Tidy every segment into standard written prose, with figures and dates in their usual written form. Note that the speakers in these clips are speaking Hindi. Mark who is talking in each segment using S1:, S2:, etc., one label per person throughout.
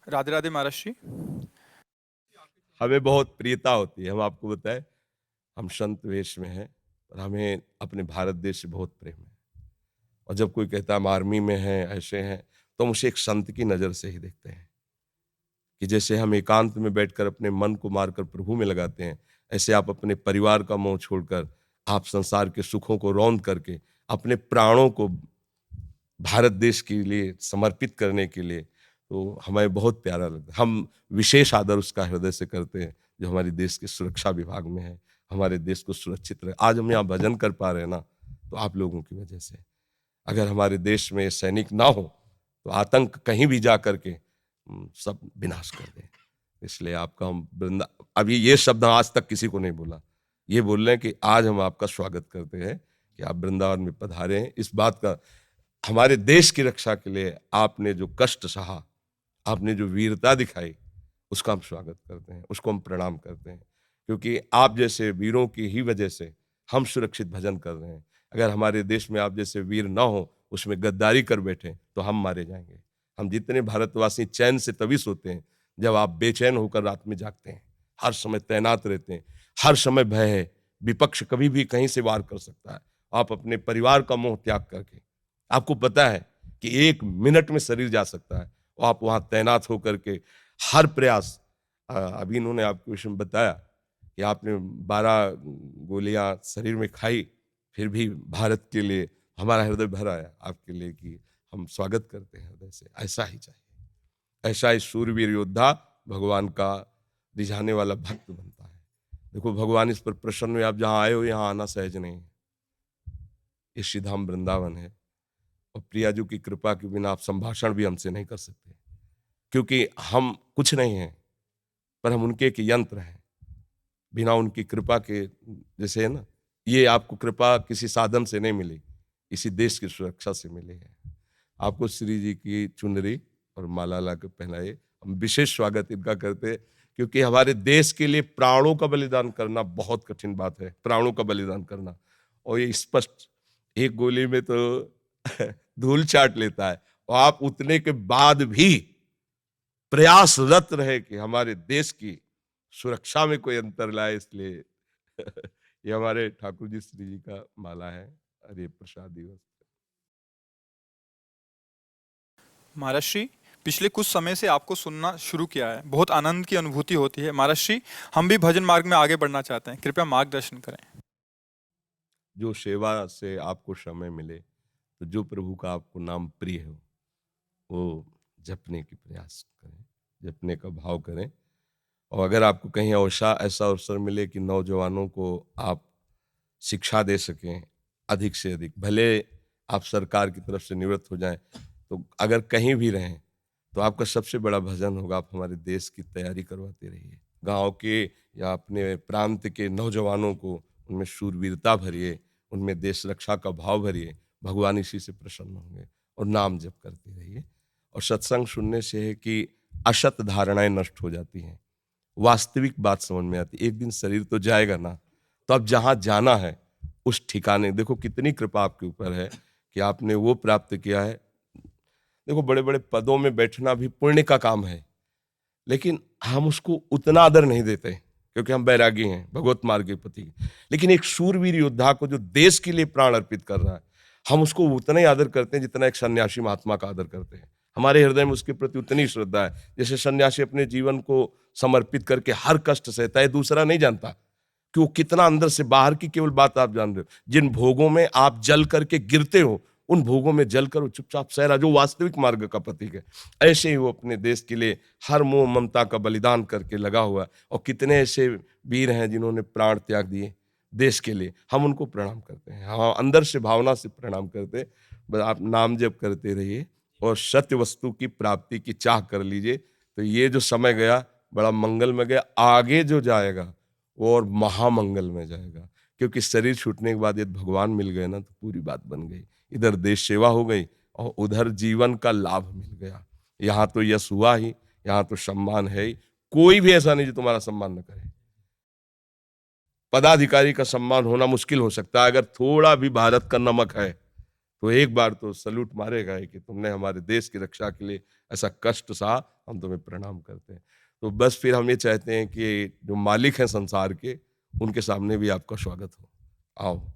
S1: राधे राधे महाराज जी।
S2: हमें बहुत प्रियता होती है, हम आपको बताएं, हम संत वेश में हैं और हमें अपने भारत देश से बहुत प्रेम है। और जब कोई कहता है हम आर्मी में हैं, ऐसे हैं, तो हम उसे एक संत की नज़र से ही देखते हैं कि जैसे हम एकांत में बैठकर अपने मन को मारकर प्रभु में लगाते हैं, ऐसे आप अपने परिवार का मोह छोड़कर, आप संसार के सुखों को रौंद करके, अपने प्राणों को भारत देश के लिए समर्पित करने के लिए, तो हमें बहुत प्यारा लगता है। हम विशेष आदर उसका हृदय से करते हैं जो हमारे देश के सुरक्षा विभाग में है, हमारे देश को सुरक्षित रहे। आज हम यहाँ भजन कर पा रहे हैं ना, तो आप लोगों की वजह से। अगर हमारे देश में सैनिक ना हो तो आतंक कहीं भी जा करके सब विनाश कर दें। इसलिए आपका हम वृंदा, अभी ये शब्द आज तक किसी को नहीं बोला, ये बोल रहे हैं कि आज हम आपका स्वागत करते हैं कि आप वृंदावन में पधारे हैं। इस बात का, हमारे देश की रक्षा के लिए आपने जो कष्ट सहा, आपने जो वीरता दिखाई, उसका हम स्वागत करते हैं, उसको हम प्रणाम करते हैं, क्योंकि आप जैसे वीरों की ही वजह से हम सुरक्षित भजन कर रहे हैं। अगर हमारे देश में आप जैसे वीर ना हो, उसमें गद्दारी कर बैठे, तो हम मारे जाएंगे। हम जितने भारतवासी चैन से तभी सोते हैं जब आप बेचैन होकर रात में जागते हैं, हर समय तैनात रहते हैं, हर समय भय है, विपक्ष कभी भी कहीं से वार कर सकता है। आप अपने परिवार का मोह त्याग करके, आपको पता है कि 1 मिनट में शरीर जा सकता है, और आप वहाँ तैनात होकर के हर प्रयास, अभी इन्होंने आपको विषय में बताया कि आपने 12 गोलियां शरीर में खाई, फिर भी भारत के लिए हमारा हृदय भर आया आपके लिए कि हम स्वागत करते हैं हृदय से। ऐसा ही चाहिए, ऐसा ही शूरवीर योद्धा भगवान का रिझाने वाला भक्त बनता है। देखो, भगवान इस पर प्रसन्न हुए, आप जहाँ आए हो यहाँ आना सहज नहीं है। ये श्रीधाम वृंदावन है, और प्रियाजू की कृपा के बिना आप संभाषण भी हमसे नहीं कर सकते, क्योंकि हम कुछ नहीं हैं, पर हम उनके एक यंत्र हैं। बिना उनकी कृपा के, जैसे है ना, ये आपको कृपा किसी साधन से नहीं मिली, इसी देश की सुरक्षा से मिली है। आपको श्री जी की चुनरी और माला ला के पहनाए, हम विशेष स्वागत इनका करते हैं, क्योंकि हमारे देश के लिए प्राणों का बलिदान करना बहुत कठिन बात है, प्राणों का बलिदान करना। और ये स्पष्ट, एक गोली में तो धूल चाट लेता है, और आप उतने के बाद भी प्रयासरत रहे कि हमारे देश की सुरक्षा में कोई अंतर लाए, इसलिए ये हमारे ठाकुर जी श्री जी का माला है। हरे प्रसाद दिवस।
S1: महाराज जी, पिछले कुछ समय से आपको सुनना शुरू किया है, बहुत आनंद की अनुभूति होती है। महाराज जी, हम भी भजन मार्ग में आगे बढ़ना चाहते हैं, कृपया मार्गदर्शन करें।
S2: जो सेवा से आपको समय मिले, तो जो प्रभु का आपको नाम प्रिय हो, वो जपने की प्रयास करें, जपने का भाव करें। और अगर आपको कहीं ऐसा अवसर मिले कि नौजवानों को आप शिक्षा दे सकें अधिक से अधिक, भले आप सरकार की तरफ से निवृत्त हो जाएं, तो अगर कहीं भी रहें, तो आपका सबसे बड़ा भजन होगा, आप हमारे देश की तैयारी करवाते रहिए। गांव के या अपने प्रांत के नौजवानों को उनमें शूरवीरता भरिए, उनमें देश रक्षा का भाव भरिए। भगवान इसी से प्रसन्न होंगे। और नाम जप करते रहिए। और सत्संग सुनने से है कि असत धारणाएं नष्ट हो जाती हैं, वास्तविक बात समझ में आती। एक दिन शरीर तो जाएगा ना, तो अब जहां जाना है उस ठिकाने, देखो कितनी कृपा आपके ऊपर है कि आपने वो प्राप्त किया है। देखो, बड़े बड़े पदों में बैठना भी पुण्य का काम है, लेकिन हम उसको उतना आदर नहीं देते, क्योंकि हम बैरागी हैं, भगवत मार्ग के पति। लेकिन एक शूरवीर योद्धा को जो देश के लिए प्राण अर्पित कर रहा है, हम उसको उतना ही आदर करते हैं जितना एक सन्यासी महात्मा का आदर करते हैं। हमारे हृदय में उसके प्रति उतनी श्रद्धा है। जैसे सन्यासी अपने जीवन को समर्पित करके हर कष्ट सहता है, दूसरा नहीं जानता कि वो कितना अंदर से, बाहर की केवल बात आप जान रहे हो। जिन भोगों में आप जल करके गिरते हो, उन भोगों में जल कर वो चुपचाप सह रहा, जो वास्तविक मार्ग का प्रतीक है। ऐसे ही वो अपने देश के लिए हर मोह ममता का बलिदान करके लगा हुआ। और कितने ऐसे वीर हैं जिन्होंने प्राण त्याग दिए देश के लिए, हम उनको प्रणाम करते हैं। हाँ, अंदर से भावना से प्रणाम करते हैं। बस आप नाम जप करते रहिए और सत्य वस्तु की प्राप्ति की चाह कर लीजिए, तो ये जो समय गया बड़ा मंगल में गया। आगे जो जाएगा वो और महामंगल में जाएगा, क्योंकि शरीर छूटने के बाद यदि भगवान मिल गए ना, तो पूरी बात बन गई। इधर देश सेवा हो गई और उधर जीवन का लाभ मिल गया। यहाँ तो यश हुआ ही, यहाँ तो सम्मान है ही। कोई भी ऐसा नहीं जो तुम्हारा सम्मान न करे। पदाधिकारी का सम्मान होना मुश्किल हो सकता है, अगर थोड़ा भी भारत का नमक है तो एक बार तो सल्यूट मारेगा ही कि तुमने हमारे देश की रक्षा के लिए ऐसा कष्ट सहा, हम तुम्हें प्रणाम करते हैं। तो बस फिर हम ये चाहते हैं कि जो मालिक हैं संसार के, उनके सामने भी आपका स्वागत हो। आओ,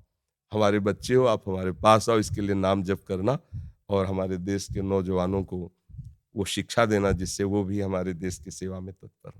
S2: हमारे बच्चे हो, आप हमारे पास आओ, इसके लिए नाम जप करना और हमारे देश के नौजवानों को वो शिक्षा देना जिससे वो भी हमारे देश की सेवा में तत्पर हो।